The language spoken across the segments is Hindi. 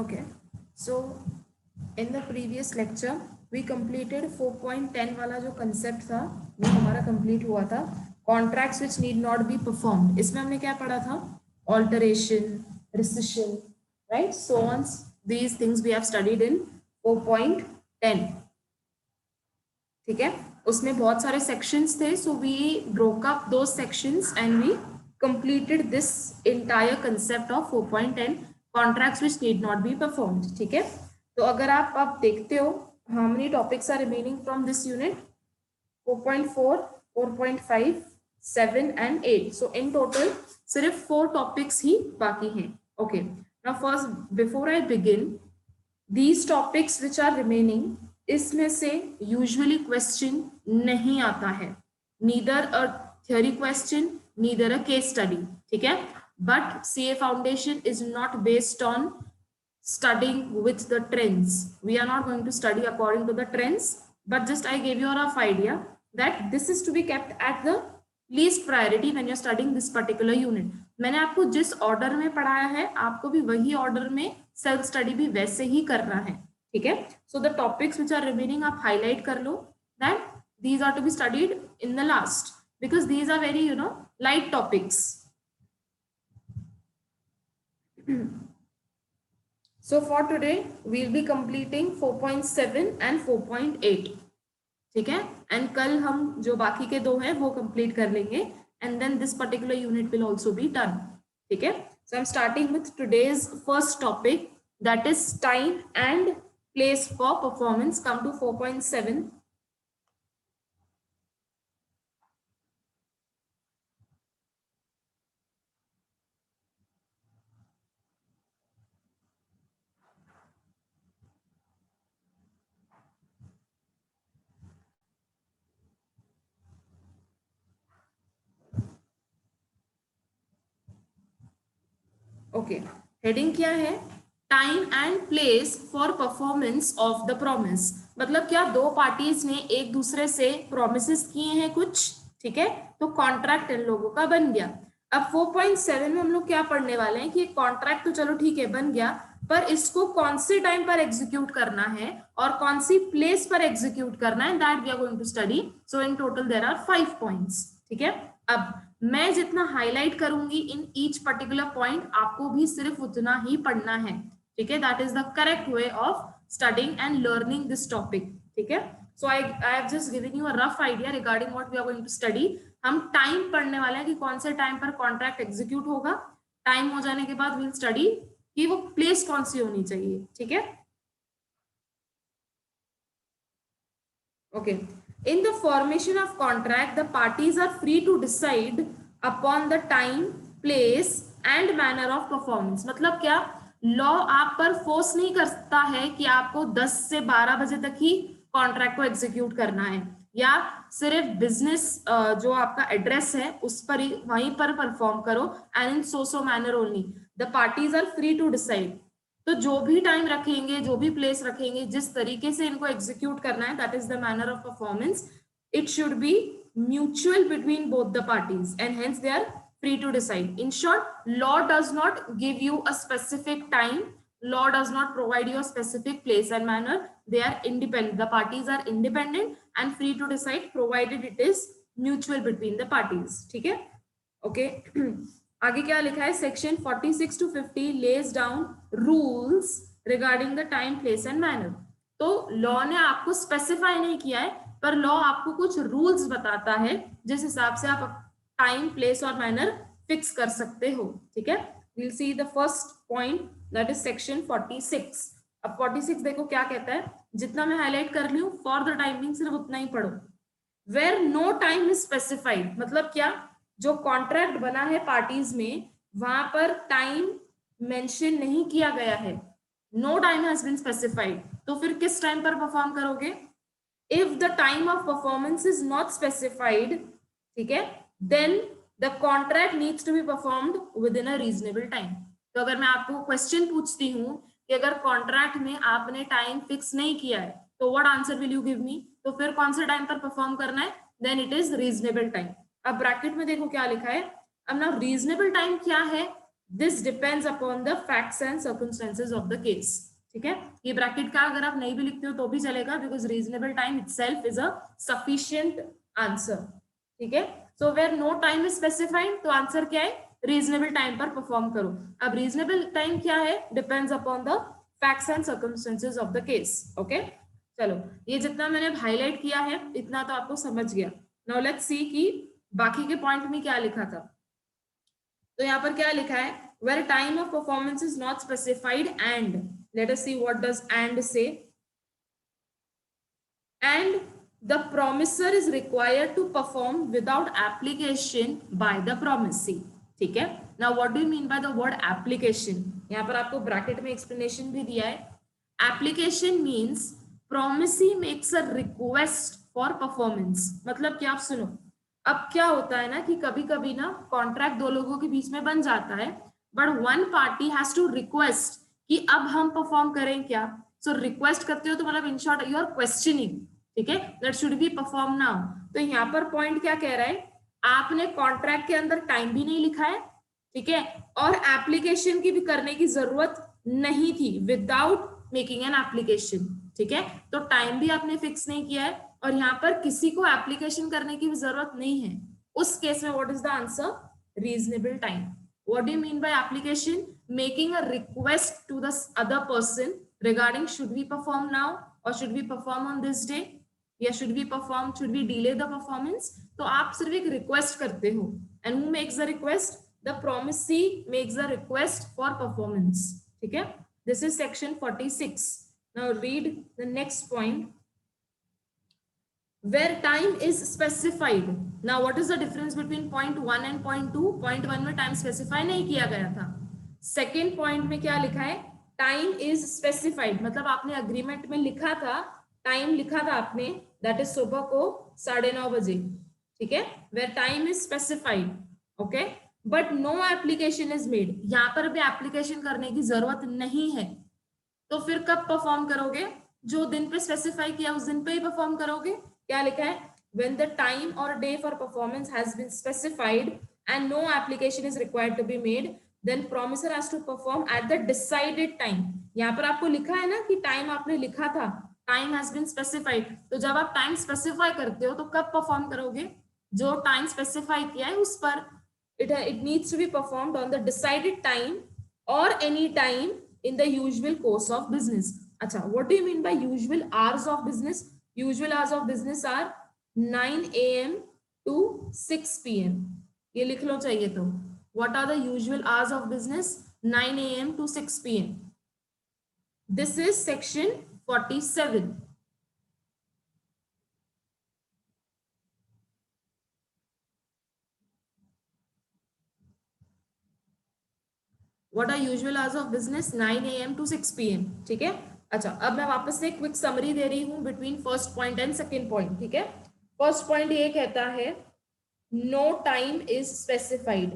Okay, so in the previous lecture we completed 4.10 वाला जो concept था वो हमारा complete हुआ था. Contracts which need not be performed. इसमें हमने क्या पढ़ा था? Alteration, rescission, right? So on. These things we have studied in 4.10. ठीक है, उसमें बहुत सारे sections थे. So we broke up those sections and we completed this entire concept of 4.10 contracts which need not be performed. ठीक है, तो अगर आप देखते हो how many topics are remaining from this unit? 4.4, 4.5, 7 and 8. So in total सिर्फ 4 topics ही बाकी हैं. Okay, now first before I begin, these topics which are remaining, इसमें से usually question नहीं आता है. Neither a theory question, neither a case study. ठीक है, but CA foundation is not based on studying with the trends. We are not going to study according to the trends, but just I gave you a rough idea that this is to be kept at the least priority when you're studying this particular unit. मैंने आपको जिस ऑर्डर में पढ़ाया है आपको भी वही ऑर्डर में सेल्फ स्टडी भी वैसे ही करना है. ठीक है, so the topics which are remaining आप हाईलाइट कर लो that these are to be studied in the last because these are very light topics. So for today we'll be completing 4.7 and 4.8. ठीक है, एंड कल हम जो बाकी के दो हैं वो कंप्लीट कर लेंगे and then this particular unit will also be done. ठीक है, so I am starting with today's first topic that is time and place for performance. Come to 4.7. Okay, heading क्या है? Time and place for performance of the promise. मतलब क्या दो पार्टीज ने एक दूसरे से प्रोमिस किए हैं कुछ. ठीक है, तो कॉन्ट्रैक्ट इन लोगों का बन गया. अब 4.7 में हम लोग क्या पढ़ने वाले हैं कि कॉन्ट्रैक्ट तो चलो ठीक है बन गया, पर इसको कौन से टाइम पर एग्जीक्यूट करना है और कौन सी प्लेस पर एग्जीक्यूट करना है, that we are going to study. So in total there are 5 points. ठीक है, अब मैं जितना हाईलाइट करूंगी इन ईच पर्टिकुलर पॉइंट आपको भी सिर्फ उतना ही पढ़ना है. ठीक है, that is the correct way of studying and learning this topic. ठीक है, so I have just given you a rough idea regarding what we are going to study. हम टाइम पढ़ने वाले हैं कि कौन से टाइम पर कॉन्ट्रैक्ट एग्जीक्यूट होगा. टाइम हो जाने के बाद विल स्टडी कि वो प्लेस कौन सी होनी चाहिए. ठीक है, okay. In the formation of contract, the parties are free to decide upon the time, place and manner of performance. मतलब क्या, लॉ आप पर फोर्स नहीं करता है कि आपको 10 से 12 बजे तक ही कॉन्ट्रैक्ट को एग्जीक्यूट करना है या सिर्फ बिजनेस जो आपका एड्रेस है उस पर ही वहीं पर परफॉर्म करो and in so manner only. The parties are free to decide. तो जो भी टाइम रखेंगे, जो भी प्लेस रखेंगे, जिस तरीके से इनको एग्जीक्यूट करना है, that is the manner of performance. It should be mutual between both the parties and hence they are free to decide. In short, law does not give you a specific time. Law does not provide you a specific place and manner. They are independent. The parties are independent and free to decide provided it is mutual between the parties. ठीक है, ओके. आगे क्या लिखा है? Section 46 to 50 lays down rules regarding the time, place and manner. तो लॉ ने आपको स्पेसिफाई नहीं किया है, पर लॉ आपको कुछ रूल्स बताता है जिस हिसाब से आप टाइम, प्लेस और मैनर फिक्स कर सकते हो. ठीक है, we'll see the first point that is section 46. अब 46 देखो क्या कहता है, जितना मैं हाईलाइट कर लूं फॉर द टाइमिंग सिर्फ उतना ही पढ़ो. Where no time is specified, मतलब क्या, जो कॉन्ट्रैक्ट बना है पार्टीज में वहां पर टाइम मेंशन नहीं किया गया है. No time has been specified. तो फिर किस टाइम पर परफॉर्म करोगे? If the time of performance is not specified, ठीक है, then the contract needs to be performed within a reasonable time. तो अगर मैं आपको क्वेश्चन पूछती हूँ कि अगर कॉन्ट्रैक्ट में आपने टाइम फिक्स नहीं किया है तो what answer will you give me? तो फिर कौन से टाइम पर परफॉर्म करना है? Then it is reasonable time. अब ब्रैकेट में देखो क्या लिखा है. अब ना रीजनेबल टाइम क्या है? This depends upon the facts and circumstances of the case. ठीक है, ये ब्रैकेट का अगर आप नहीं भी लिखते हो तो भी चलेगा, because reasonable time itself is a sufficient answer. ठीक है, so where no time is specified, तो आंसर क्या है, रीजनेबल टाइम पर परफॉर्म करो। अब रीजनेबल टाइम क्या है, depends upon the facts and circumstances of the case. Okay, चलो ये जितना मैंने हाईलाइट किया है इतना तो आपको समझ गया। नाउ लेट्स सी कि बाकी के पॉइंट में क्या लिखा था। तो यहाँ पर क्या लिखा है, where time of performance is not specified, and let us see what does and say, and the promisor is required to perform without application by the promisee। ठीक है, now what do you mean by the word application? यहाँ पर आपको ब्रैकेट में एक्सप्लेनेशन भी दिया है। Application means promisee makes a request for performance। मतलब क्या, आप सुनो, अब क्या होता है ना कि कभी कभी ना कॉन्ट्रैक्ट दो लोगों के बीच में बन जाता है, but one party has to request कि अब हम परफॉर्म करें क्या। सो रिक्वेस्ट करते हो तो मतलब in short you are questioning. ठीक है, that should be perform now. तो यहाँ पर पॉइंट क्या कह रहा है, आपने कॉन्ट्रैक्ट के अंदर टाइम भी नहीं लिखा है, ठीक है, और एप्लीकेशन की भी करने की जरूरत नहीं थी, विदाउट मेकिंग एन एप्लीकेशन। ठीक है, तो टाइम भी आपने फिक्स नहीं किया है और यहाँ पर किसी को एप्लीकेशन करने की भी जरूरत नहीं है। उस केस में what is the answer, reasonable time. What do you mean by application, making a request to the other person regarding should we perform now or should we perform on this day, या should we perform, should we delay the performance। तो आप सिर्फ एक रिक्वेस्ट करते हो, and who makes the request, the promisee makes the request for performance। ठीक है, this is section 46। now read the next point, where time is specified। now what is the difference between point 1 and point 2? point 1 में time specify नहीं किया गया था, second point में क्या लिखा है, टाइम इज स्पेसिफाइड। मतलब आपने अग्रीमेंट में लिखा था, टाइम लिखा था आपने, दैट इज सुबह को 9:30 बजे। ठीक है, where time is specified, okay, but no application is made. यहाँ पर भी एप्लीकेशन करने की जरूरत नहीं है, तो फिर कब परफॉर्म करोगे, जो दिन पे स्पेसिफाई किया उस दिन पे ही परफॉर्म करोगे। क्या लिखा है, when the time or day for performance has been specified and no application is required to be made, then promisor has to perform at the decided time। यहाँ पर आपको लिखा है ना कि टाइम आपने लिखा था, टाइम हैज बीन स्पेसिफाइड, तो जब आप टाइम स्पेसिफाई करते हो तो कब परफॉर्म करोगे, जो टाइम स्पेसिफाई किया है उस पर। it needs to be performed on the decided time or any time in the usual course of business। अच्छा, what do you mean by usual hours of business? usual hours of business are 9 AM to 6 PM। ये लिख लो चाहिए तो, what are the usual hours of business? 9 AM to 6 PM। this is section 47। what are usual hours of business? 9 AM to 6 PM। ठीक है, अच्छा अब मैं वापस से क्विक समरी दे रही हूं between first point and second point. ठीक है, फर्स्ट पॉइंट ये कहता है नो टाइम इज स्पेसिफाइड।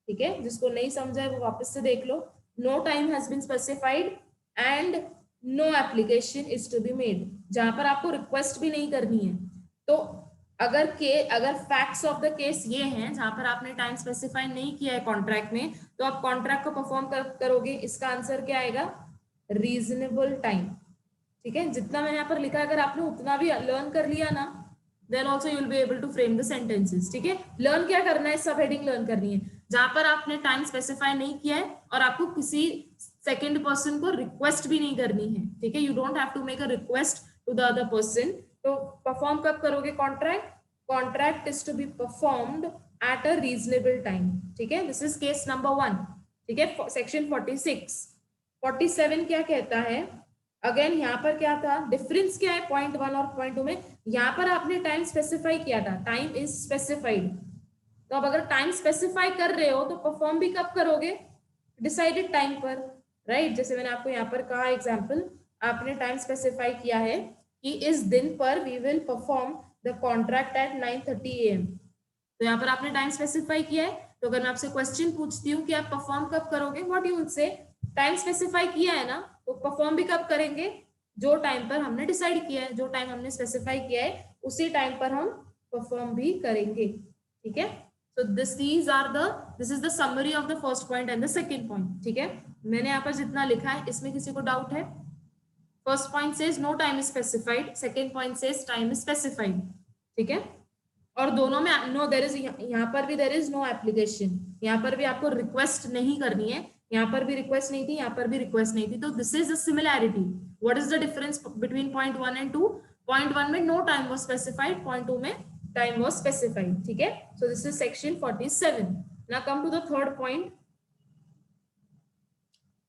ठीक है, जिसको नहीं समझा है वो वापस से देख लो। No time has been specified and no application is to be made. जहां पर आपको रिक्वेस्ट भी नहीं करनी है, तो अगर फैक्ट्स ऑफ द केस ये हैं जहां पर आपने टाइम स्पेसिफाई नहीं किया है कॉन्ट्रैक्ट में, तो आप कॉन्ट्रैक्ट को परफॉर्म करोगे। इसका आंसर क्या आएगा, रीजनेबल टाइम। ठीक है, जितना मैंने यहाँ पर लिखा है अगर आपने उतना भी लर्न कर लिया ना, then also you will be able to frame the sentences। ठीक है, लर्न क्या करना है, सब हेडिंग लर्न करनी है जहां पर आपने टाइम स्पेसिफाई नहीं किया है और आपको किसी सेकंड पर्सन को रिक्वेस्ट भी नहीं करनी है। ठीक है, you don't have to make a request to the other person. तो परफॉर्म कब करोगे contract, contract is to be performed at a reasonable time. ठीक है, दिस इज केस नंबर 1। ठीक है, सेक्शन 46। 47 क्या कहता है, अगेन यहाँ पर क्या था, डिफरेंस क्या है पॉइंट 1 और पॉइंट 2 में। यहाँ पर आपने टाइम स्पेसिफाई किया था, टाइम इज स्पेसिफाइड। तो अब अगर टाइम स्पेसिफाई कर रहे हो तो परफॉर्म भी कब करोगे, डिसाइडेड टाइम पर, राइट। जैसे मैंने आपको यहाँ पर कहा एग्जाम्पल, आपने टाइम स्पेसिफाई किया है कि इस दिन पर we will perform the contract at 9:30 AM। तो यहाँ पर आपने टाइम स्पेसिफाई किया है, तो अगर मैं आपसे क्वेश्चन पूछती हूँ कि आप परफॉर्म कब करोगे, what you will say, time specify किया है ना, तो परफॉर्म भी कब करेंगे, जो टाइम पर हमने डिसाइड किया है, जो टाइम हमने स्पेसिफाई किया है उसी टाइम पर हम परफॉर्म भी करेंगे। ठीक है, so this is the summary of the first point and the second point. ठीक है, मैंने यहाँ पर जितना लिखा है इसमें किसी को डाउट है? First point says no time is specified, second point says time is specified. ठीक है, और दोनों में नो देयर इज, यहाँ पर भी देयर इज नो एप्लीकेशन, यहाँ पर भी आपको रिक्वेस्ट नहीं करनी है, यहाँ पर भी रिक्वेस्ट नहीं थी, यहाँ पर भी रिक्वेस्ट नहीं थी. तो this is the similarity. What is the difference between point 1 and 2? Point 1 में no time was specified, point 2 में टाइम वाज स्पेसिफाइड. ठीक है, so this is section 47. Now come to the third point.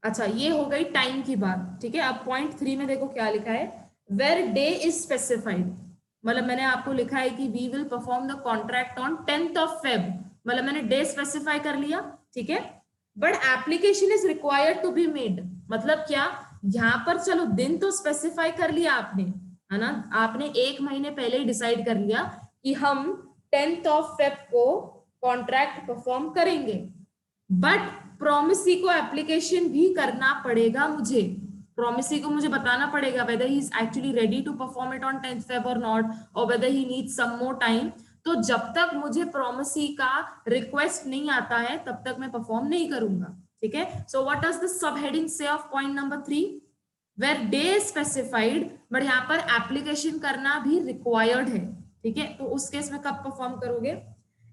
अच्छा, ये हो गई टाइम की बात. ठीक है, अब पॉइंट 3 में देखो क्या लिखा है. वेयर डे इज स्पेसिफाइड, मतलब मैंने आपको लिखा है कि we will perform the contract on 10th of Feb, मतलब मैंने डे स्पेसिफाई कर लिया. ठीक है, but application is required to be made, मतलब क्या, यहाँ पर चलो दिन तो स्पेसिफाई कर लिया आपने, है ना, आपने एक महीने पहले ही डिसाइड कर लिया कि हम 10th of Feb को कॉन्ट्रैक्ट परफॉर्म करेंगे, बट प्रोमिसी को एप्लीकेशन भी करना पड़ेगा मुझे. प्रोमिसी को मुझे बताना पड़ेगा whether he is actually ready to perform it on 10th Feb or not, or whether he needs some more time. तो जब तक मुझे प्रोमिसी का रिक्वेस्ट नहीं आता है तब तक मैं परफॉर्म नहीं करूंगा. ठीक है, so what does the sub heading say of point number 3? Where day specified, but यहाँ पर एप्लीकेशन करना भी रिक्वायर्ड है. ठीक है, तो उस केस में कब परफॉर्म करोगे?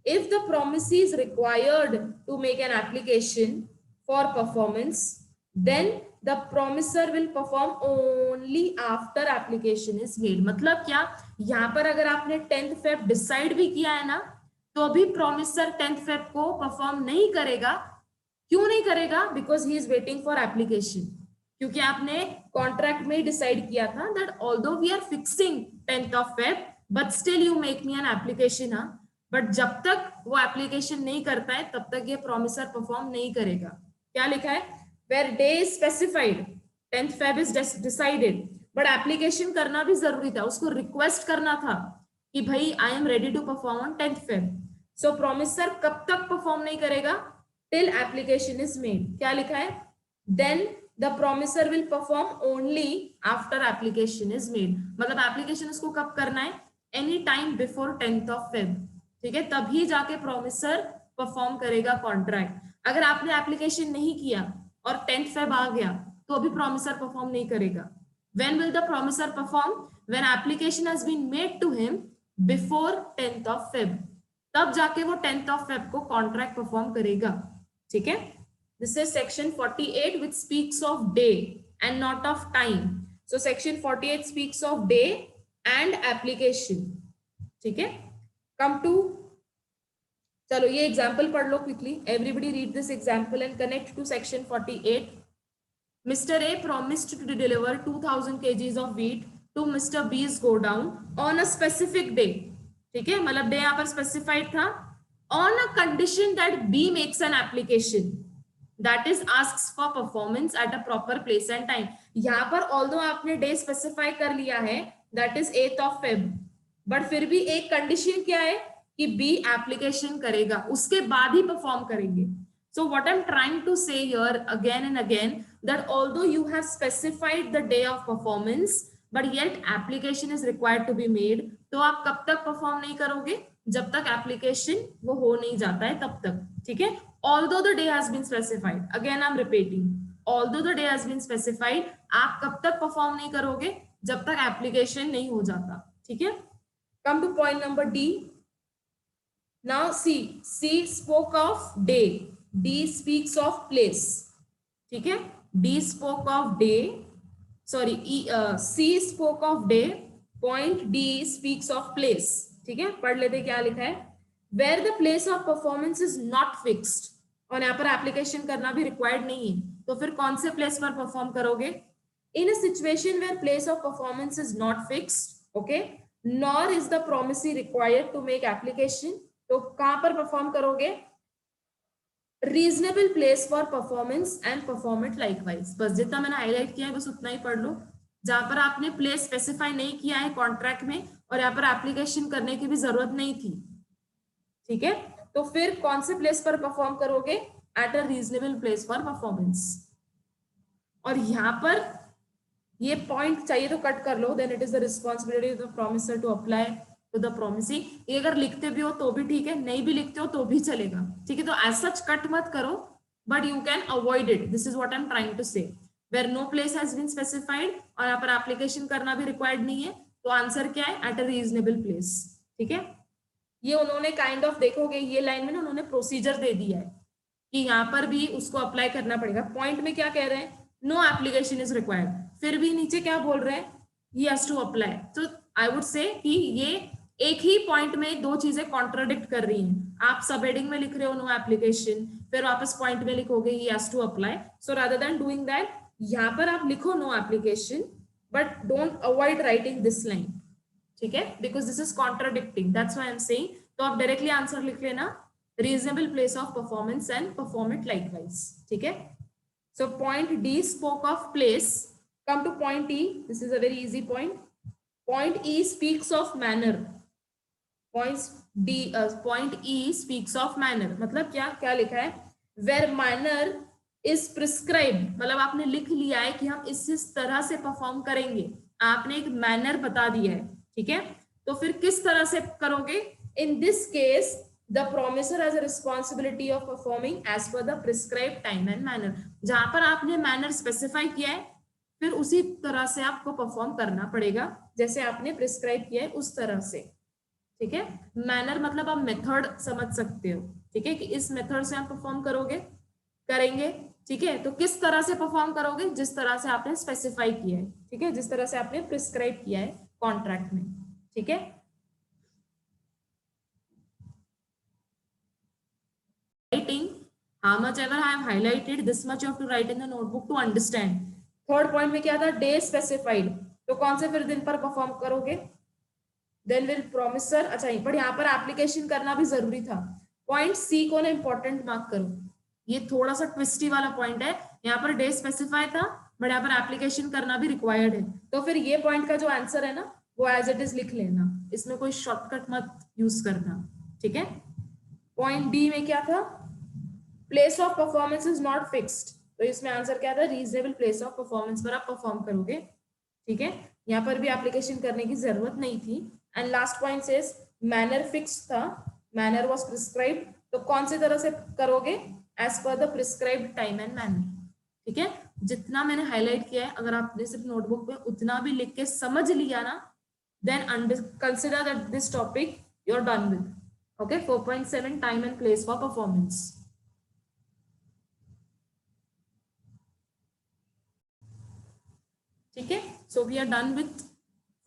If the promisee is required to make an application for performance, then the promisor will perform only after application is made. मतलब क्या, यहाँ पर अगर आपने 10th Feb डिसाइड भी किया है ना, तो अभी प्रोमिसर 10th Feb को परफॉर्म नहीं करेगा. क्यों नहीं करेगा? Because he is waiting for application. क्योंकि आपने कॉन्ट्रैक्ट में डिसाइड किया था that although we are fixing 10th of Feb, but still you make me an application. बट जब तक वो एप्लीकेशन नहीं करता है तब तक ये प्रोमिसर परफॉर्म नहीं करेगा. क्या लिखा है? Where day is specified, 10th Feb is decided, but application करना भी जरूरी था, उसको रिक्वेस्ट करना था कि भाई I am ready to perform on 10th Feb. So promisor कब तक परफॉर्म नहीं करेगा? Till application is made. क्या लिखा है? Then the promisor will perform only after application is made. मतलब एप्लीकेशन उसको कब करना है? Any time before 10th of Feb. ठीक है, तभी जाके प्रोमिसर परफॉर्म करेगा कॉन्ट्रैक्ट. अगर आपने एप्लीकेशन नहीं किया और 10th Feb आ गया तो अभी प्रोमिसर परफॉर्म नहीं करेगा. When will the promisor perform? When application has been made to him before 10th of Feb. तब जाके वो 10th of Feb को कॉन्ट्रैक्ट परफॉर्म करेगा. ठीक है, this is section 48 which speaks of day and not of time. So section 48 speaks of day and application. ठीक है, come to, चलो ये एग्जाम्पल पढ़ लो quickly. Everybody read this example and connect to section 48. Mister A promised to deliver 2000 kgs of wheat to Mr. B's godown on a specific day. ठीक है, मतलब डे यहाँ पर स्पेसिफाइड था. on a condition that B makes an application, that is asks for performance at a proper place and time. यहाँ पर although आपने डे स्पेसिफाई कर लिया है, that is 8th of Feb, but फिर भी एक कंडीशन क्या है कि बी एप्लीकेशन करेगा, उसके बाद ही परफॉर्म करेंगे. So what I am trying to say here again and again that although you have specified the day of performance but yet application is required to be made. तो आप कब तक परफॉर्म नहीं करोगे? जब तक एप्लीकेशन वो हो नहीं जाता है तब तक. ठीक है, although the day has been specified, again I am repeating, although the day has been specified, आप कब तक परफॉर्म नहीं करोगे? जब तक एप्लीकेशन नहीं हो जाता. ठीक है, come to point number D. Now C spoke of day, D speaks of place. ठीक है, D spoke of day, sorry, C spoke of day, point D speaks of place. ठीक है, पढ़ लेते क्या लिखा है. Where the place of performance is not fixed, और यहाँ पर एप्लीकेशन करना भी रिक्वायर्ड नहीं है, तो फिर कौन से प्लेस पर परफॉर्म करोगे? In a situation where place of performance is not fixed, okay, nor is the promisee required to make application, तो कहां पर परफॉर्म करोगे? Reasonable place for performance and perform it likewise. बस जितना मैंने हाईलाइट किया है बस उतना ही पढ़ लो. जहां पर आपने प्लेस स्पेसिफाई नहीं किया है कॉन्ट्रैक्ट में और यहाँ पर एप्लीकेशन करने की भी जरूरत नहीं थी, ठीक है, तो फिर कौन से प्लेस पर परफॉर्म करोगे? At a reasonable place for performance. और यहाँ पर ये पॉइंट चाहिए तो कट कर लो. Then it is the responsibility of the promisor to apply to the promising. ये अगर लिखते भी हो तो भी ठीक है, नहीं भी लिखते हो तो भी चलेगा, ठीक है। तो एज सच कट मत करो, but you can avoid it, this is what I am trying to say. Where no place has been specified, और यहाँ पर एप्लीकेशन करना भी रिक्वायर्ड नहीं है, तो आंसर क्या है, एट अ रीजनेबल प्लेस, ठीक है। ये उन्होंने काइंड ऑफ देखोगे ये लाइन में ना उन्होंने प्रोसीजर दे दिया है कि यहाँ पर भी उसको अप्लाई करना पड़ेगा। पॉइंट में क्या कह रहे हैं, नो एप्लीकेशन इज रिक्वायर्ड, फिर भी नीचे क्या बोल रहे हैं, ही हैज टू अप्लाई। तो आई वुड से कि ये एक ही पॉइंट में दो चीजें कॉन्ट्राडिक्ट कर रही हैं। आप सब हेडिंग में लिख रहे हो नो एप्लीकेशन, फिर वापस पॉइंट में लिखोगे he has to apply. So rather than doing that, यहाँ पर आप लिखो no application, but don't avoid writing this line, ठीक है, because this is contradicting, that's why I am saying. तो आप डायरेक्टली आंसर लिख लेना, reasonable place of performance and perform it likewise, ठीक है। So point D spoke of place, come to point E, this is a very easy point. Point E speaks of manner. Point E speaks of manner, मतलब क्या क्या लिखा है, where manner is prescribed, मतलब आपने लिख लिया है कि हम इस तरह से परफॉर्म करेंगे, आपने एक मैनर बता दिया है, ठीक है। तो फिर किस तरह से करोगे, in this case the promiser has a responsibility of performing as per the prescribed time and manner, जहां पर आपने मैनर स्पेसिफाई किया है फिर उसी तरह से आपको परफॉर्म करना पड़ेगा, जैसे आपने प्रिस्क्राइब किया है उस तरह से, ठीक है। मैनर मतलब आप मेथड समझ सकते हो, ठीक है, कि इस मेथड से आप परफॉर्म करेंगे, ठीक है। तो किस तरह से परफॉर्म करोगे, जिस तरह से आपने स्पेसिफाई किया है, ठीक है, जिस तरह से आपने प्रिस्क्राइब किया है कॉन्ट्रैक्ट में, ठीक है। Writing, how much ever I have highlighted, this much you have to write in the notebook to understand. Third point में क्या था, डे स्पेसिफाइड, तो कौन से फिर दिन पर परफॉर्म करोगे, देन विल प्रोमिसर, अच्छा पर यहाँ पर एप्लीकेशन करना भी जरूरी था। पॉइंट सी को ना इंपॉर्टेंट मार्क करो, ये थोड़ा सा ट्विस्टी वाला पॉइंट है, यहाँ पर डे स्पेसिफाई था बट यहाँ पर एप्लीकेशन करना भी रिक्वायर्ड है, तो फिर ये पॉइंट का जो आंसर है ना वो एज इट इज लिख लेना, इसमें कोई शॉर्टकट मत यूज करना, ठीक है। पॉइंट डी में क्या था, place of performance is not fixed, तो इसमें आंसर क्या था, रीजनेबल प्लेस ऑफ परफॉर्मेंस पर आप परफॉर्म करोगे, ठीक है। यहाँ पर भी एप्लीकेशन करने की जरूरत नहीं थी। And last point says manner fixed था, मैनर वाज प्रिस्क्राइब्ड, तो कौन से तरह से करोगे, as per the prescribed time and manner, ठीक है। जितना मैंने हाईलाइट किया है अगर आपने सिर्फ नोटबुक में उतना भी लिख के समझ लिया ना, then consider that this topic you are done with, okay. 4.7 time and place for performance, ठीक है। So we are done with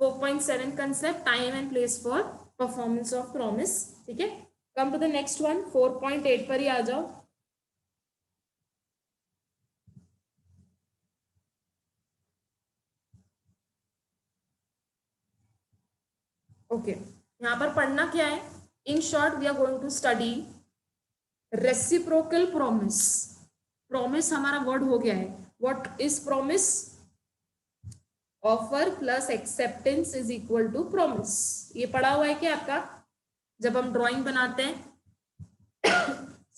4.7 concept, time and place for performance of promise, ठीक है। Come to the next one, 4.8 पर ही आ जाओ। ओके यहाँ पर पढ़ना क्या है, in short we are going to study reciprocal promise. Promise हमारा वर्ड हो गया है, what is promise, offer plus acceptance is equal to promise, ये पढ़ा हुआ है क्या आपका जब हम ड्राइंग बनाते हैं।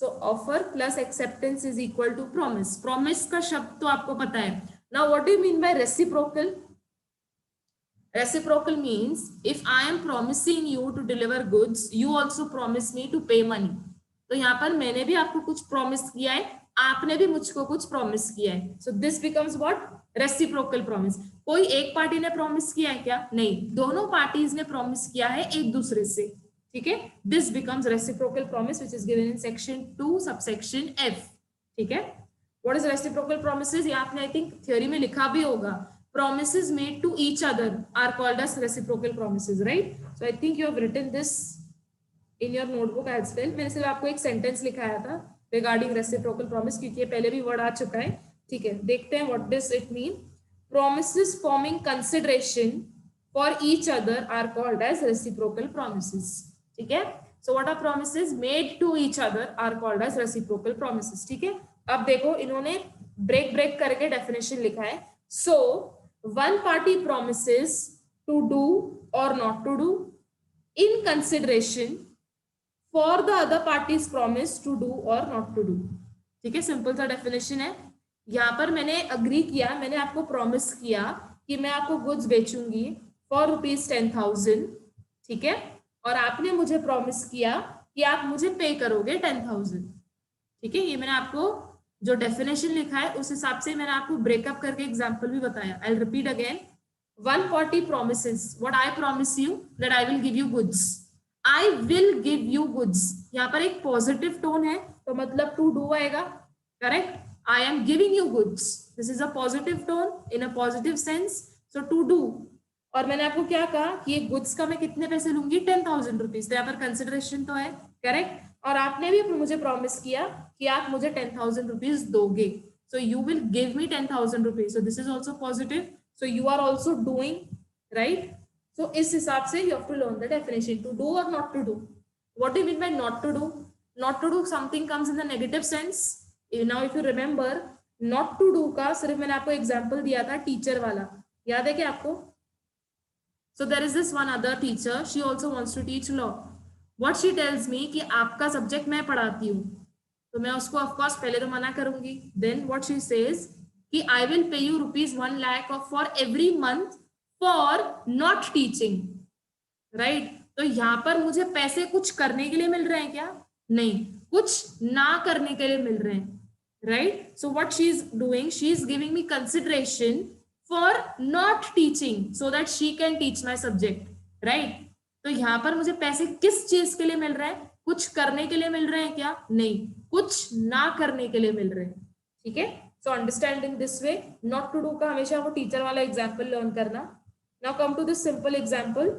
So offer plus acceptance is equal to promise, promise का शब्द तो आपको पता है। Now what do you mean by reciprocal, reciprocal means if I am promising you to deliver goods, you also promise me to pay money, तो यहाँ पर मैंने भी आपको कुछ प्रॉमिस किया है, आपने भी मुझको कुछ प्रॉमिस किया है, so this becomes what, reciprocal promise. कोई एक पार्टी ने प्रॉमिस किया है क्या, नहीं, दोनों पार्टीज ने प्रॉमिस किया है एक दूसरे से, ठीक है। This becomes reciprocal promise which is given in section 2 subsection F, ठीक है। व्हाट इज रेसिप्रोकल प्रोमिसेस, ये आपने आई थिंक थ्योरी में लिखा भी होगा, promises made to each other are called as reciprocal promises, right? So I think you have written this in your notebook as well. मैंने सिर्फ आपको एक सेंटेंस लिखाया था regarding reciprocal promise, क्योंकि ये पहले भी वर्ड आ चुका है, ठीक है। देखते हैं what does it mean. Promises forming consideration for each other are called as reciprocal promises, ठीक है। So what are promises made to each other are called as reciprocal promises, ठीक है। अब देखो इन्होंने ब्रेक करके डेफिनेशन लिखा है। So one party promises to do or not to do in consideration for the other party's promise to do or not to do, ठीक है। सिंपल सा डेफिनेशन है, यहाँ पर मैंने अग्री किया, मैंने आपको प्रॉमिस किया कि मैं आपको गुड्स बेचूंगी फॉर ₹10,000, ठीक है। और आपने मुझे प्रॉमिस किया कि आप मुझे पे करोगे 10,000। ठीक है, ये मैंने आपको जो डेफिनेशन लिखा है उस हिसाब से मैंने आपको ब्रेकअप करके एग्जांपल भी बताया। I will repeat again. 140 promises what I promise you that I will give you goods. I will give you goods, यहाँ पर एक पॉजिटिव टोन है तो मतलब टू डू आएगा, correct. I am giving you goods, this is a positive tone in a positive sense, so to do। और मैंने आपको क्या कहा कि ये गुड्स का मैं कितने पैसे लूंगी 10,000 रुपीज, तो यहाँ पर कंसिडरेशन तो है, करेक्ट। और आपने भी मुझे प्रॉमिस किया कि आप मुझे 10,000 रुपीज दोगे, so you will give me 10,000 rupees, so this is also positive, so you are also doing, right. So इस हिसाब से you have to learn the definition to do और not to do. What do you mean by not to do? Not to do something comes in the negative sense. Now if you remember, not to do का सिर्फ मैंने आपको एग्जांपल दिया था टीचर वाला, याद है क्या आपको? So there is this one other teacher, she also wants to teach law. What she tells me कि आपका सब्जेक्ट मैं पढ़ाती हूँ, तो मैं उसको ऑफ कोर्स पहले तो मना करूंगी। Then what she says कि I will pay you ₹1 lakh for every month for not teaching, right? तो यहाँ पर मुझे पैसे कुछ करने के लिए मिल रहे हैं क्या? नहीं, कुछ ना करने के लिए मिल रहे हैं, right? So what she is doing, she is giving me consideration for not teaching so that she can teach my subject, right? तो यहाँ पर मुझे पैसे किस चीज के लिए मिल रहे हैं? कुछ करने के लिए मिल रहे हैं क्या? नहीं, कुछ ना करने के लिए मिल रहे हैं, ठीक है। So understand in this way. Not to do का हमेशा वो टीचर वाला एग्जाम्पल लर्न करना। Now come to this simple example.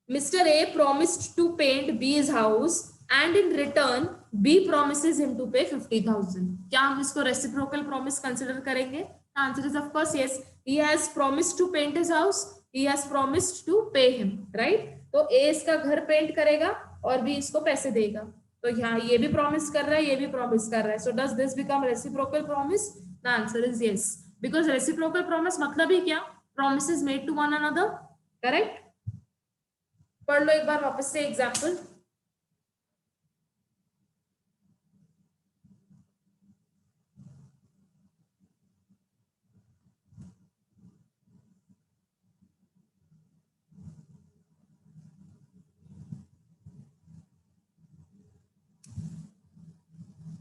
Mr. A promised to paint B's house and in return B promises him to pay 50,000. क्या हम इसको reciprocal promise consider करेंगे? The answer is of course yes. He has promised to paint his house. He has promised to pay him, right? तो A इसका घर पेंट करेगा और B इसको पैसे देगा। तो यहाँ ये भी promise कर रहा है, ये भी promise कर रहा है। So does this become reciprocal promise? The answer is yes. Because reciprocal promise मतलब ही क्या? Promises made to one another, correct? पढ़ लो एक बार वापस से एग्जाम्पल।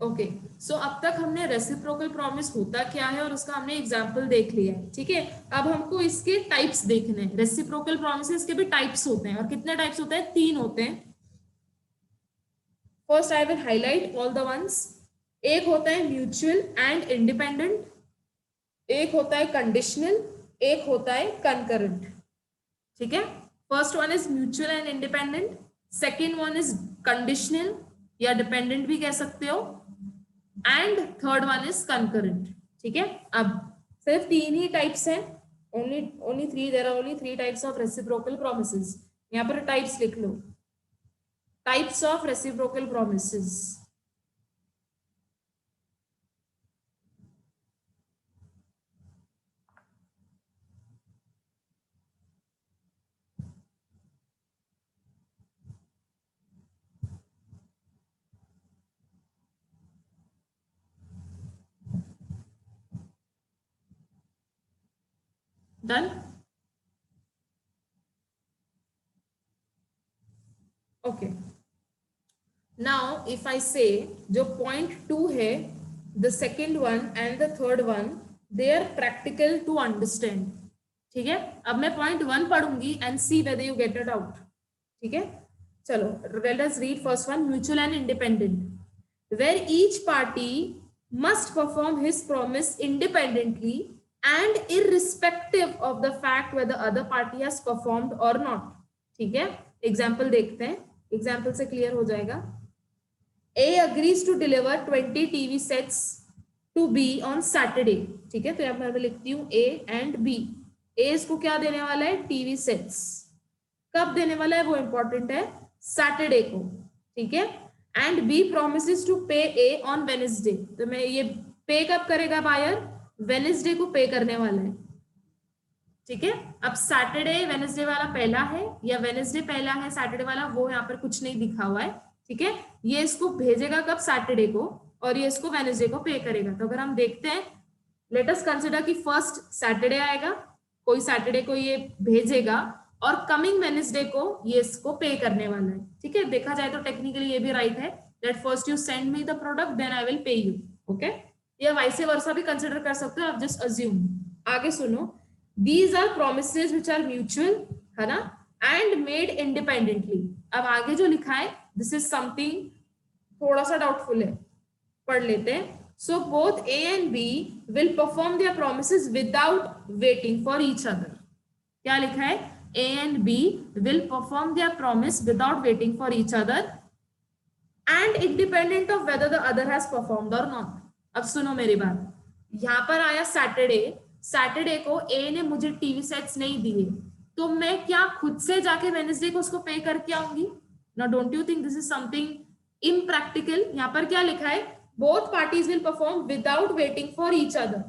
ओके, सो अब तक हमने रेसिप्रोकल प्रॉमिस होता क्या है और उसका हमने एग्जाम्पल देख लिया है, ठीक है। अब हमको इसके टाइप्स देखने हैं। रेसिप्रोकल प्रॉमिसेस के भी टाइप्स होते हैं, और कितने टाइप्स होते हैं? 3 होते हैं। First I will highlight all the ones. एक होता है म्यूचुअल एंड इंडिपेंडेंट, एक होता है कंडीशनल, एक होता है कंकरेंट, ठीक है। First one is mutual and independent, second one is conditional या डिपेंडेंट भी कह सकते हो, and third one is concurrent, ठीक है। अब सिर्फ 3 ही टाइप्स हैं, only 3, there are only 3 types of reciprocal promises. यहाँ पर टाइप्स लिख लो, types of reciprocal promises. Done? Okay. Now if I say जो point 2 है, the second one and the third one, they are practical to understand, ठीक है। अब मैं point 1 पढ़ूंगी and see whether you get it out, ठीक है। चलो, let us read first one, mutual and independent, where each party must perform his promise independently and irrespective of the fact whether other party has performed or not, ठीक है। एग्जाम्पल देखते हैं, एग्जाम्पल से क्लियर हो जाएगा। A agrees to deliver 20 TV sets to B on Saturday, ठीक है। तो यहाँ पर मैं लिखती हूँ A and B. A इसको क्या देने वाला है? TV sets। कब देने वाला है वो इंपॉर्टेंट है, सैटरडे को, ठीक है। And B promises to pay A on Wednesday, तो मैं ये पे कब करेगा बायर? वेनेसडे को पे करने वाला है, ठीक है। अब सैटरडे वेनेसडे वाला पहला है या वेनेसडे पहला है सैटरडे वाला, वो यहाँ पर कुछ नहीं दिखा हुआ है, ठीक है। ये इसको भेजेगा कब? सैटरडे को, और ये इसको वेनेसडे को पे करेगा। तो अगर हम देखते हैं, लेट अस कंसिडर कि फर्स्ट सैटरडे आएगा, कोई सैटरडे को ये भेजेगा, और कमिंग वेनेसडे को ये इसको पे करने वाला है, ठीक है। देखा जाए तो टेक्निकली ये भी राइट है, that first you send me the product then I will pay you, okay. या वाइस वर्सा भी कंसिडर कर सकते हो आप, जस्ट अज्यूम। आगे सुनो, these are promises which are mutual, है ना, एंड मेड इंडिपेंडेंटली। अब आगे जो लिखा है दिस इज समथिंग थोड़ा सा डाउटफुल है, पढ़ लेते हैं। So both A and B will perform their promises without waiting for each other. क्या लिखा है? A and B will perform their promise without waiting for each other and independent of whether the other has performed और नॉट। अब सुनो मेरी बात, यहां पर आया सैटरडे, सैटरडे को ए ने मुझे टीवी सेट्स नहीं दिए, तो मैं क्या खुद से जाके वेनेसडे को उसको पे करके आऊंगी? ना, don't you think this is something impractical? यहां पर क्या लिखा है? Both parties will perform without waiting for each other.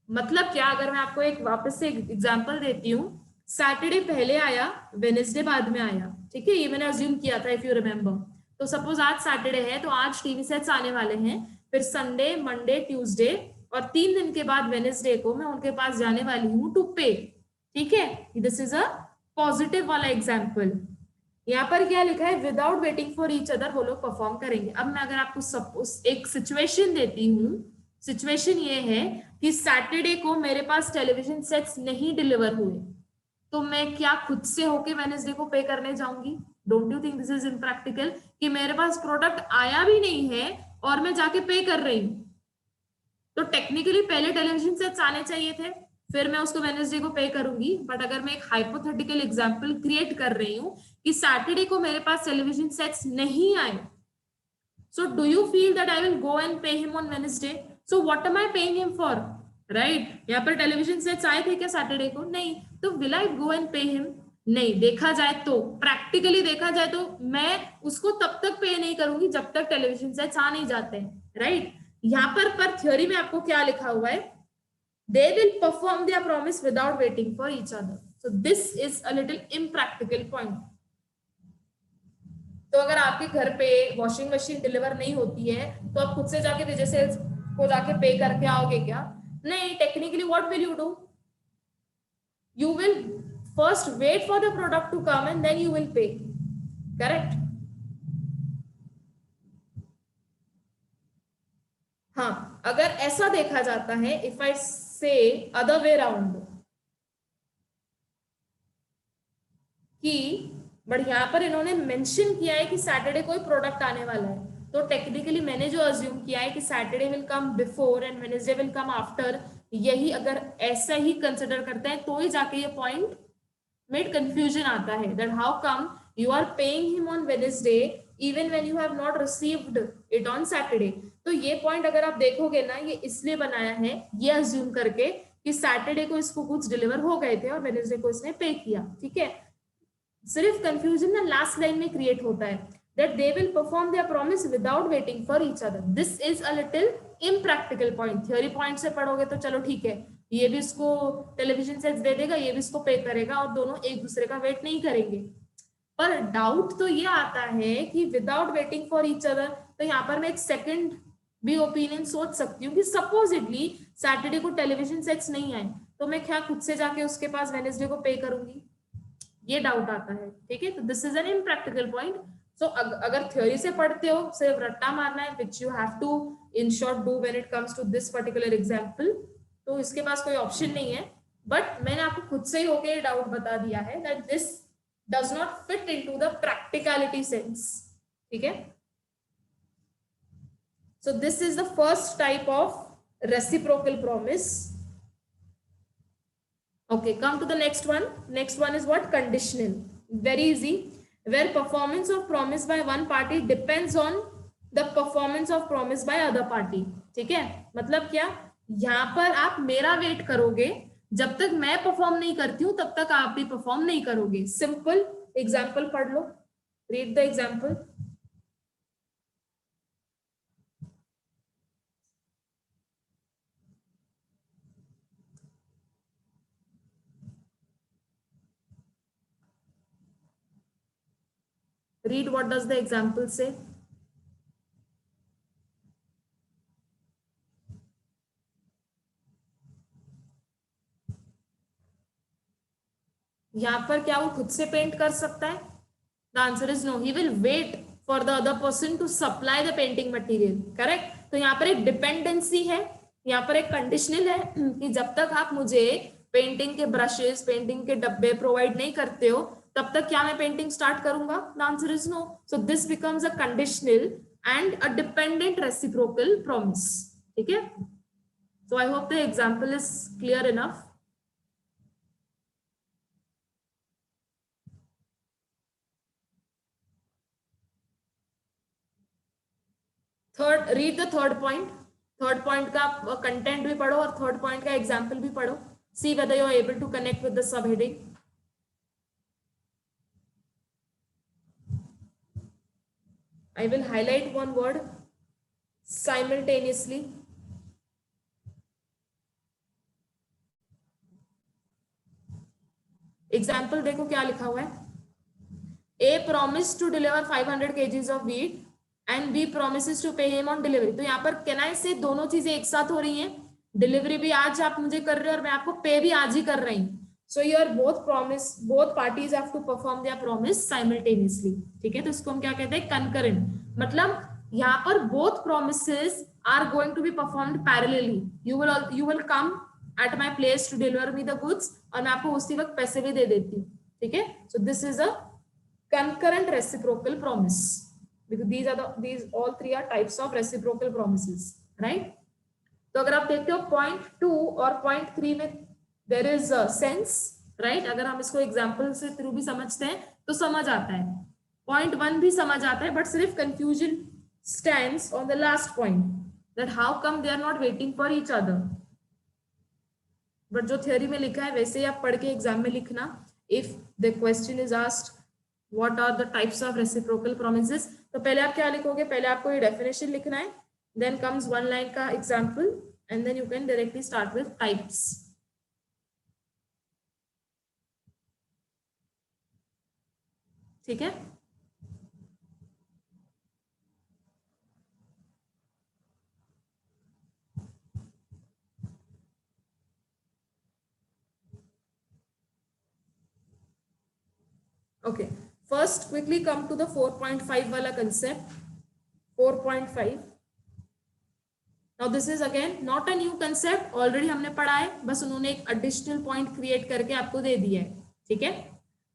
मतलब क्या? अगर मैं आपको एक वापस से एग्जांपल देती हूँ, सैटरडे पहले आया, वेनेसडे बाद में आया, ठीक है, ये मैंने अज्यूम किया था इफ यू रिमेम्बर। तो सपोज आज सैटरडे है तो आज टीवी सेट्स आने वाले हैं, फिर संडे, मंडे, ट्यूसडे और 3 दिन के बाद वेनेसडे को मैं उनके पास जाने वाली हूँ टू पे, ठीक है। दिस इज अ पॉजिटिव वाला एग्जाम्पल। यहाँ पर क्या लिखा है? Without waiting for each other वो लोग परफॉर्म करेंगे। अब मैं अगर आपको सपोज एक सिचुएशन देती हूँ, सिचुएशन ये है कि सैटरडे को मेरे पास टेलीविजन सेट्स नहीं डिलीवर हुए, तो मैं क्या खुद से होके वेनेसडे को पे करने जाऊंगी? Don't you think this is impractical कि मेरे पास प्रोडक्ट आया भी नहीं है और मैं जाके पे कर रही हूँ? तो टेक्निकली पहले टेलीविजन सेट्स आने चाहिए थे, फिर मैं उसको वेनेसडे को पे करूंगी। बट अगर मैं एक हाइपोथेटिकल एग्जांपल क्रिएट कर रही हूँ कि सैटरडे को मेरे पास टेलीविजन सेट्स नहीं आए, so do you feel that I will go and pay him on Wednesday? So what am I paying him for? Right? यहाँ पर टेलीविजन सेट्स आए थे क्या सैटरडे को? नहीं। तो will I go and pay him? नहीं। देखा जाए तो, प्रैक्टिकली देखा जाए तो मैं उसको तब तक पे नहीं करूंगी जब तक टेलीविजन सेट्स आ नहीं जाते हैं, राइट? यहाँ पर थ्योरी में आपको क्या लिखा हुआ है? They will perform their promise without waiting for each other. So this is a little impractical point. तो अगर आपके घर पे वॉशिंग मशीन डिलीवर नहीं होती है तो आप खुद से जाके विजय सेल्स को जाके पे करके आओगे क्या? नहीं। Technically what will you do? You will first wait for the product to come and then you will pay, correct? हाँ, अगर ऐसा देखा जाता है, if I say other way round कि, बट यहाँ पर इन्होंने मेंशन किया है कि सैटरडे कोई प्रोडक्ट आने वाला है, तो टेक्निकली मैंने जो अज्यूम किया है कि Saturday will come before and Wednesday will come after, यही अगर ऐसा ही कंसिडर करते हैं तो ही जाके ये पॉइंट में कंफ्यूजन आता है that how come you are paying him on Wednesday even when you have not received it on Saturday. तो ये पॉइंट अगर आप देखोगे ना, ये इसलिए बनाया है ये अज्यूम करके कि सैटरडे को इसको कुछ डिलीवर हो गए थे और वेडनेसडे को इसने पे किया, ठीक है। सिर्फ कंफ्यूजन ना लास्ट लाइन में क्रिएट होता है that they will perform their promise without waiting for each other. This is a little impractical point. Theory point से पढ़ोगे तो चलो ठीक है, ये भी इसको टेलीविजन सेट्स दे देगा, ये भी इसको पे करेगा और दोनों एक दूसरे का वेट नहीं करेंगे। पर डाउट तो ये आता है कि without waiting for each other, तो यहाँ पर मैं एक सेकंड भी ओपिनियन सोच सकती हूँ कि सपोजिटली सैटरडे को टेलीविजन सेट्स नहीं आए तो मैं क्या खुद से जाके उसके पास वेडनेसडे को पे करूंगी? ये डाउट आता है, ठीक है। तो this is an impractical point. So अगर थ्योरी से पढ़ते हो, सिर्फ रट्टा मारना है, which you have to in short do when it comes to this particular example, तो इसके पास कोई ऑप्शन नहीं है। बट मैंने आपको खुद से ही होके डाउट बता दिया है that this does not fit into the practicality sense, ठीक है। So this is the first type of reciprocal promise. Okay, come to the next one. Next one is what? Conditional. Very easy. Where performance of promise by one party depends on the performance of promise by other party. ठीक है? मतलब क्या? यहाँ पर आप मेरा वेट करोगे, जब तक मैं परफॉर्म नहीं करती हूँ तब तक आप भी परफॉर्म नहीं करोगे। सिंपल एग्जाम्पल पढ़ लो, read the example. Read what does the example say. यहाँ पर क्या वो खुद से पेंट कर सकता है? The answer is no, he will wait for the other person to supply the painting material, correct. तो यहाँ पर एक डिपेंडेंसी है, यहाँ पर एक कंडीशनल है कि जब तक आप मुझे पेंटिंग के ब्रशेस, पेंटिंग के डब्बे प्रोवाइड नहीं करते हो, तब तक क्या मैं पेंटिंग स्टार्ट करूंगा? The answer is no. So this becomes a conditional and a dependent reciprocal promise, ठीक है। So I hope the example is clear enough. Third, read the third point. Third point का कंटेंट भी पढ़ो और थर्ड पॉइंट का एग्जाम्पल भी पढ़ो। See whether you are able to connect with the sub heading. I will highlight one word simultaneously. Example देखो क्या लिखा हुआ है। A promised to deliver 500 kgs of wheat and B promises to pay him on delivery। तो यहाँ पर कैन आई से दोनों चीजें एक साथ हो रही हैं, डिलीवरी भी आज आप मुझे कर रहे हो और मैं आपको पे भी आज ही कर रही हूँ। So your both promise, both parties have to perform their promise simultaneously, ठीक है। तो इसको हम क्या कहते हैं? कंकरेंट। मतलब यहाँ पर both promises are going to be performed parallelly. You will come at my place to deliver me the goods और मैं आपको उसी वक्त पैसे भी दे देती हूँ, ठीक है। So this is a concurrent reciprocal promise, because these all three are types of reciprocal promises, right? तो अगर आप देखते हो पॉइंट 2 और पॉइंट 3 में देयर इज सेंस, राइट। अगर हम इसको एग्जांपल से थ्रू भी समझते हैं तो समझ आता है। पॉइंट 1 भी समझ आता है, बट सिर्फ confusion stands on the last point, that how come they are not waiting for each other. But जो थ्योरी में लिखा है वैसे ही आप पढ़ के एग्जाम में लिखना। If the question is asked what are the types of reciprocal promises, तो पहले आप क्या लिखोगे? पहले आपको ये डेफिनेशन लिखना है, then comes one line का example and then you can directly start with types, ठीक है। okay, first quickly come to the 4.5 वाला concept। 4.5, now this is again not a new concept, already हमने पढ़ा है, बस उन्होंने एक additional point create करके आपको दे दिया है, ठीक है।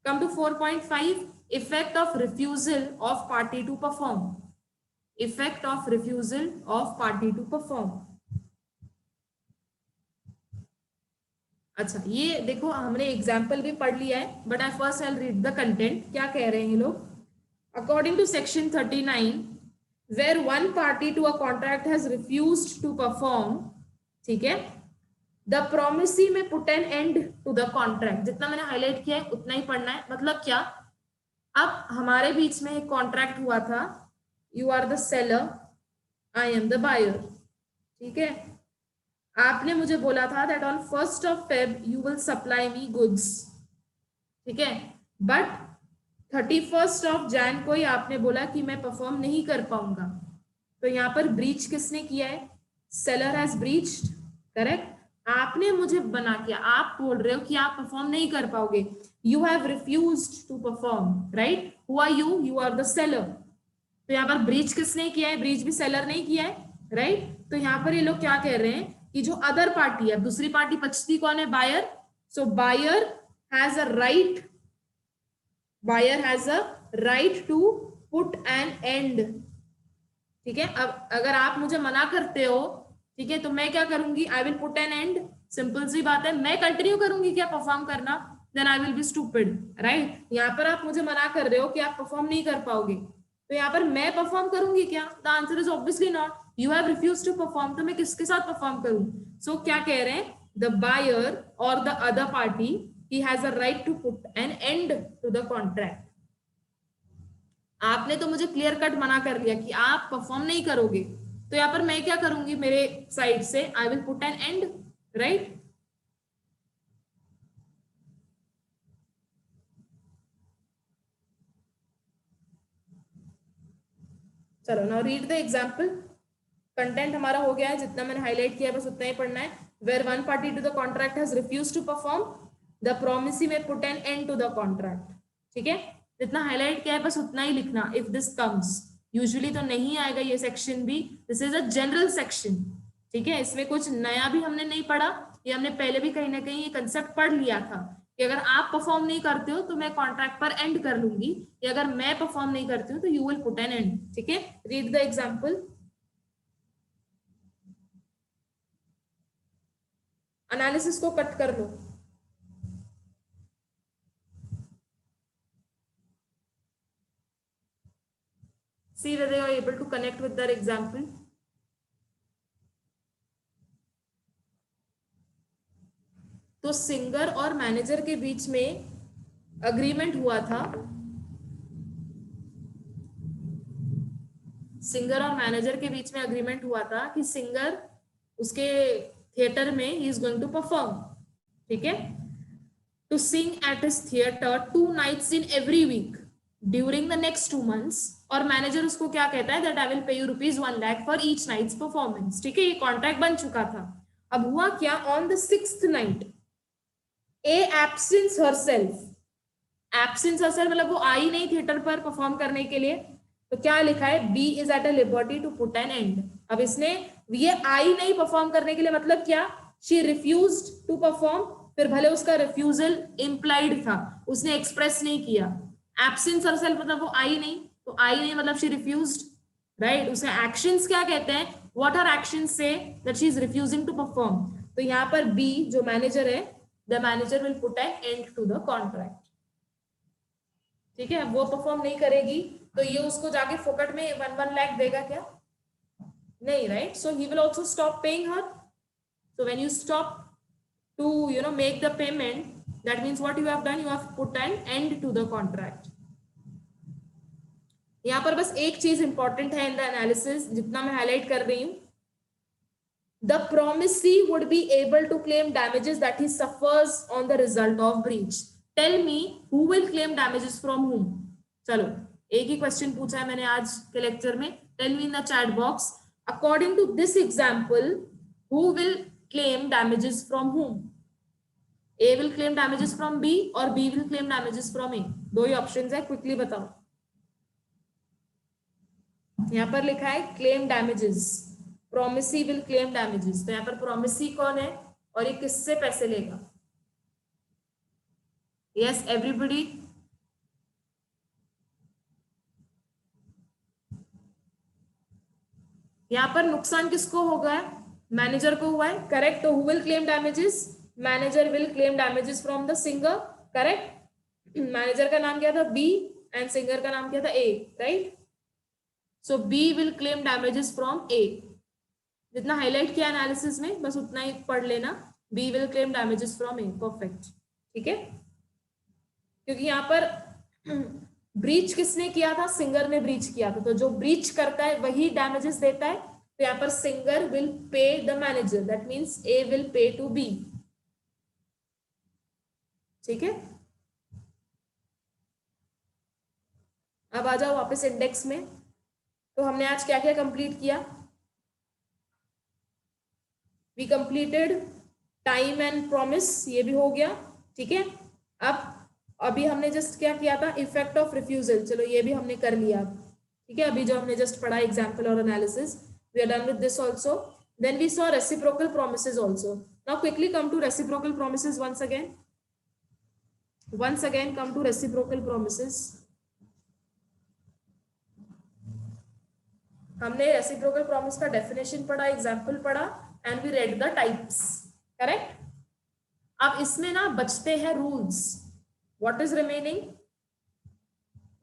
come to 4.5, effect of refusal of party to perform, effect of refusal of party to perform। अच्छा, ये देखो हमने एग्जाम्पल भी पढ़ लिया है, but I first I read the content. क्या कह रहे हैं ये लोग? According to section 39, where one party to a contract has refused to perform, ठीक है, the promisee may put an end to the contract. जितना मैंने हाईलाइट किया है उतना ही पढ़ना है। मतलब क्या? अब हमारे बीच में एक कॉन्ट्रैक्ट हुआ था, you are the seller, I am the buyer, ठीक है। आपने मुझे बोला था that on 1st of Feb you will supply me goods, ठीक है। बट 31st of Jan को ही आपने बोला कि मैं परफॉर्म नहीं कर पाऊंगा। तो यहाँ पर ब्रीच किसने किया है? Seller has breached, correct. आपने मुझे बना किया, आप बोल रहे हो कि आप परफॉर्म नहीं कर पाओगे, you have refused to perform, right. Who are you? You are the seller. तो यहाँ पर ब्रीच किसने किया है? ब्रीच भी सेलर ने किया है, राइट। तो यहाँ पर ये लोग क्या कह रहे हैं कि जो अदर पार्टी है, दूसरी पार्टी बचती कौन है? Buyer. So buyer has a right, buyer has a right to put an end, ठीक है। अब अगर आप मुझे मना करते हो, ठीक है, तो मैं क्या करूंगी? I will put an end. Simple सी बात है, मैं कंटिन्यू करूंगी क्या परफॉर्म करना? Then I will be stupid, right. यहाँ पर आप मुझे मना कर रहे हो कि आप परफॉर्म नहीं कर पाओगे, तो यहाँ पर मैं परफॉर्म करूंगी क्या? The answer is obviously not. You have refuse to perform, तो मैं किसके साथ परफॉर्म करूं? सो क्या कह रहे हैं? द बायर और the other party, he has a right to put an end to the contract. आपने तो मुझे क्लियर कट मना कर दिया कि आप परफॉर्म नहीं करोगे, तो यहाँ पर मैं क्या करूंगी? मेरे साइड से I will put an end, right. चलो now read the example. Content हमारा हो गया है, जितना मैंने हाईलाइट किया बस उतना ही पढ़ना है। Where one party to the contract has refuse to perform, the promisee may put an end to the contract. ठीक है, जितना हाईलाइट किया है बस उतना ही लिखना। इफ दिस कम्स, यूजुअली तो नहीं आएगा ये सेक्शन भी, this is a general section. ठीक है, इसमें कुछ नया भी हमने नहीं पढ़ा, ये हमने पहले भी कहीं ना कहीं ये कंसेप्ट पढ़ लिया था कि अगर आप परफॉर्म नहीं करते हो तो मैं कॉन्ट्रैक्ट पर एंड कर लूंगी, या अगर मैं परफॉर्म नहीं करती हूँ तो you will put an end. ठीक है, रीड द एग्जाम्पल, एनालिसिस को कट कर लो। See whether you are able to connect with that example. तो सिंगर और मैनेजर के बीच में अग्रीमेंट हुआ था, सिंगर और मैनेजर के बीच में अग्रीमेंट हुआ था कि सिंगर उसके थिएटर में ही इज गोइंग टू परफॉर्म। ठीक है, to sing at his theatre 2 nights in every week during the next 2 months, और मैनेजर उसको क्या कहता है, that I will pay you ₹1 lakh for each night's performance. ठीक है, ये कॉन्ट्रैक्ट बन चुका था। अब हुआ क्या, on the 6th night A absence herself, absence herself मतलब वो आई नहीं थिएटर पर परफॉर्म करने के लिए, तो क्या लिखा है, B is at a liberty to put an end. अब इसने ये आई नहीं परफॉर्म करने के लिए मतलब क्या, शी रिफ्यूज्ड टू परफॉर्म, फिर भले उसका रिफ्यूजल इम्प्लाइड था, उसने एक्सप्रेस नहीं किया। एब्सेंस हरसेल्फ मतलब वो आई नहीं, तो आई नहीं मतलब शी रिफ्यूज्ड, राइट। उसके एक्शंस क्या कहते हैं, what are actions say that she is refusing to perform. तो यहाँ पर बी जो मैनेजर है, the manager will put an end to the contract. ठीक है, वो परफॉर्म नहीं करेगी तो ये उसको जाके फोकट में 1 लाख देगा क्या, नहीं, right. So he will also stop paying her. So when you stop to make the payment, that means what you have done, you have put an end to the contract. यहां पर बस एक चीज इंपॉर्टेंट है इन द एनालिसिस, जितना मैं हाईलाइट कर रही हूं, the promisee would be able to claim damages that he suffers on the result of breach. Tell me who will claim damages from whom? चलो, एक ही क्वेश्चन पूछा है मैंने आज के लेक्चर में। Tell me in the chat box, according to this example, who will claim damages from whom? A will claim damages from B और B will claim damages from A। दो ही ऑप्शंस है, क्विकली बताओ। यहाँ पर लिखा है claim damages, promisee will claim damages, तो यहाँ पर प्रोमिसी कौन है और ये किससे पैसे लेगा? यस एवरीबॉडी, यहाँ पर नुकसान किसको होगा है, मैनेजर को हुआ है, करेक्ट। तो who will claim damages, manager will claim damages from the singer, correct. Manager का नाम क्या था, बी, एंड सिंगर का नाम क्या था, A, right. So B will claim damages from A. जितना हाईलाइट किया एनालिसिस में बस उतना ही पढ़ लेना, B will claim damages from A, perfect. ठीक है, क्योंकि यहाँ पर ब्रीच किसने किया था, सिंगर ने ब्रीच किया था, तो जो ब्रीच करता है वही डैमेजेस देता है। तो यहाँ पर singer will pay the manager, that means A will pay to B. ठीक है, अब आ जाओ वापस इंडेक्स में। तो हमने आज क्या क्या कंप्लीट किया, we completed time and promise, ये भी हो गया। ठीक है, अब अभी हमने जस्ट क्या किया था, इफेक्ट ऑफ रिफ्यूजल, चलो ये भी हमने कर लिया। ठीक है, अभी जो हमने जस्ट पढ़ा एग्जाम्पल और analysis, we are done with this also. Then we saw reciprocal promises also. Now quickly come to reciprocal promises once again come to reciprocal promises। हमने रेसिप्रोकल प्रॉमिस का डेफिनेशन पढ़ा, एग्जाम्पल पढ़ा, and we read the types, correct. अब इसमें ना बचते हैं rules. What is remaining,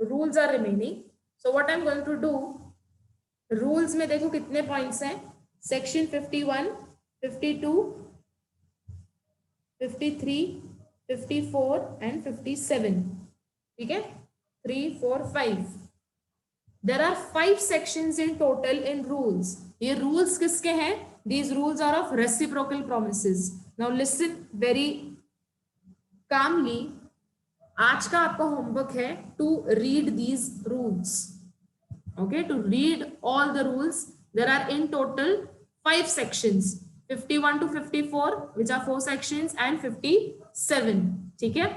rules are remaining. So what I am going to do, rules में देखो कितने पॉइंट्स हैं, सेक्शन 51, 52, 53, 54 एंड 57। ठीक है, 3, 4, 5, there are 5 sections in total in rules। ये rules किसके हैं, these rules are of reciprocal promises। now listen very calmly, आज का आपका होमवर्क है to read these rules, okay, to read all the rules। there are in total 5 sections। 51 to 54, which are 4 sections, and 57. ठीक है.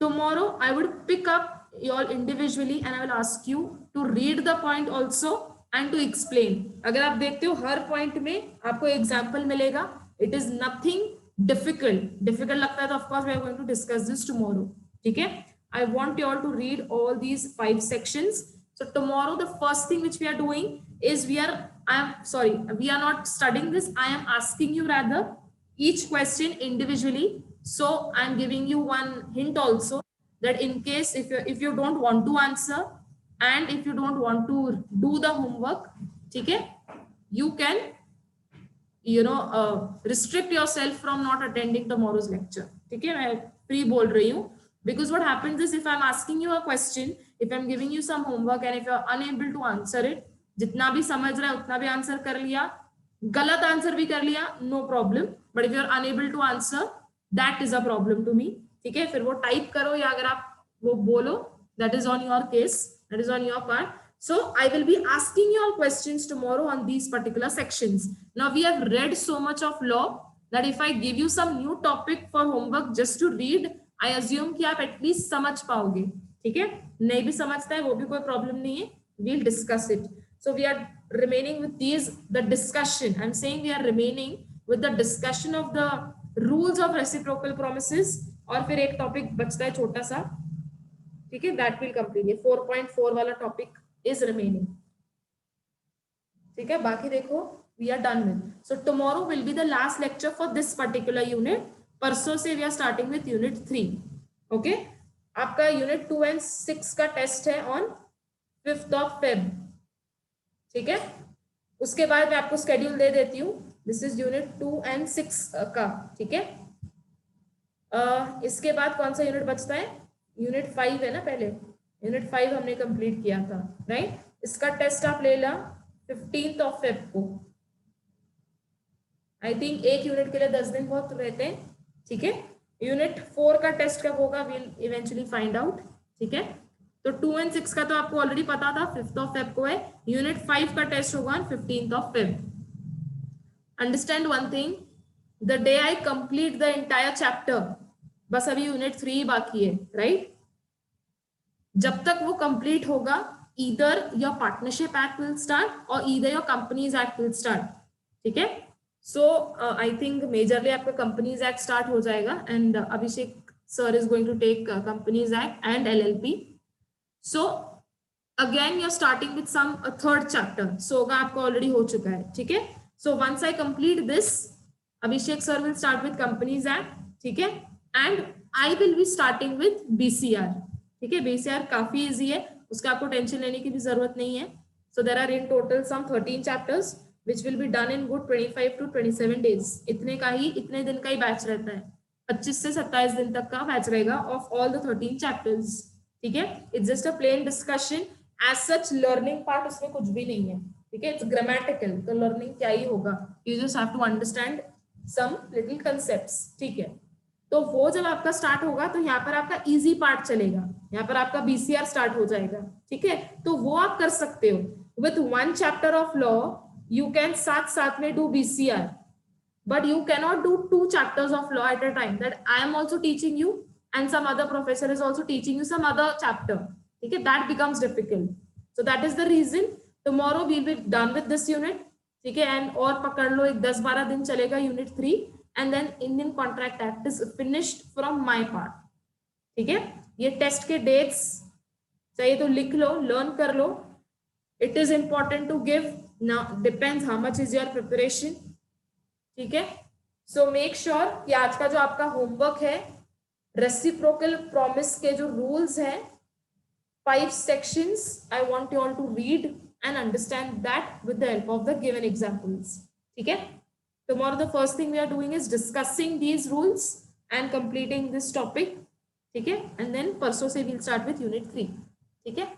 Tomorrow I would pick up you all individually and I will ask you to read the point also and to explain. अगर आप देखते हो हर point में आपको example मिलेगा. It is nothing difficult. Difficult लगता है तो of course we are going to discuss this tomorrow. ठीक है. I want you all to read all these 5 sections. So tomorrow the first thing which we are doing is we are not studying this. I am asking you rather each question individually. So I'm giving you one hint also that in case if you don't want to answer and if you don't want to do the homework, okay, you can restrict yourself from not attending tomorrow's lecture. Okay, मैं free बोल रही हूँ. Because what happens is if I'm asking you a question, if I'm giving you some homework and if you're unable to answer it, जितना भी समझ रहा है उतना भी आंसर कर लिया, गलत आंसर भी कर लिया, no problem. But if you're unable to answer, that is a problem to me. ठीक है, फिर वो टाइप करो या अगर आप वो बोलो, that is on your case, that is on your part. So I will be asking you all questions tomorrow on these particular sections. Now we have read so much of law that if I give you some new topic for homework just to read, I assume कि आप एटलीस्ट समझ पाओगे. ठीक है, नहीं भी समझता है वो भी कोई प्रॉब्लम नहीं है. We'll discuss it. So we are remaining with these the discussion. I'm saying we are remaining with the discussion of the rules of reciprocal promises. और फिर एक टॉपिक बचता है छोटा सा. ठीक है, that will complete. 4.4 वाला टॉपिक is remaining. ठीक है, बाकी देखो we are done with. So tomorrow will be the last lecture for this particular unit. परसों से we are starting with unit 3. okay, आपका unit 2 and 6 का टेस्ट है on 5th of Feb. ठीक है, उसके बाद मैं आपको स्केड्यूल दे देती हूँ. दिस इज यूनिट 2 and 6 का. ठीक है, इसके बाद कौन सा यूनिट बचता है? यूनिट 5 है ना. पहले यूनिट 5 हमने कंप्लीट किया था, राइट. इसका टेस्ट आप ले ला 15th of Feb को. आई थिंक एक यूनिट के लिए 10 दिन बहुत रहते हैं. ठीक है, यूनिट 4 का टेस्ट कब होगा विल इवेंचुअली फाइंड आउट. ठीक है, तो 2 and 6 का तो आपको ऑलरेडी पता था 5th of Feb को है. यूनिट 5 का टेस्ट होगा 15th of Feb. Understand one thing, the day I complete the entire chapter, बस अभी यूनिट 3 बाकी है, राइट. जब तक वो कंप्लीट होगा either your partnership act will start और either your companies act will start. ठीक है, so I think majorly आपका companies act start हो जाएगा and Abhishek sir is going to take companies act and LLP. so again you're starting with some third chapter. so आपका already हो चुका है. ठीक है, so once I complete this, Abhishek sir will start with companies act. ठीक है, and I will be starting with BCR. ठीक है, BCR काफी easy है, उसका आपको टेंशन लेने की भी जरूरत नहीं है. so there are in total some 13 chapters which will be done in good 25 to 27 days. इतने दिन का ही बैच रहता है. 25 से 27 दिन तक का बैच रहेगा of all the 13 chapters. ठीक है, it's just a plain discussion. as such learning part उसमें कुछ भी नहीं है. ठीक है, it's grammatical. तो learning क्या ही होगा, you just have to understand some little concepts. ठीक है, तो वो जब आपका स्टार्ट होगा तो यहाँ पर आपका इजी पार्ट चलेगा, यहाँ पर आपका BCR स्टार्ट हो जाएगा. ठीक है, तो वो आप कर सकते हो. with one chapter of law you can साथ में do BCR, but you cannot do 2 chapters of law at a time. that I am also teaching you and some other professor is also teaching you some other chapter. Okay, that becomes difficult. so that is the reason tomorrow we will be done with this unit. ठीक है, and और पकड़ लो एक 10-12 दिन चलेगा unit 3 and then Indian Contract Act is finished from my part. ठीक है, ये टेस्ट के डेट्स चाहिए तो लिख लो, लर्न कर लो. it is important to give. now depends how much is your preparation. ठीक है, so make sure कि आज का जो आपका होमवर्क है रेसिप्रोकल प्रॉमिस के जो रूल्स हैं 5 sections, I want you all to read and understand that with the help of the given examples. ठीक है, tomorrow the first thing we are doing is discussing these rules and completing this topic. ठीक है, and then परसों से we'll start with unit 3. ठीक है.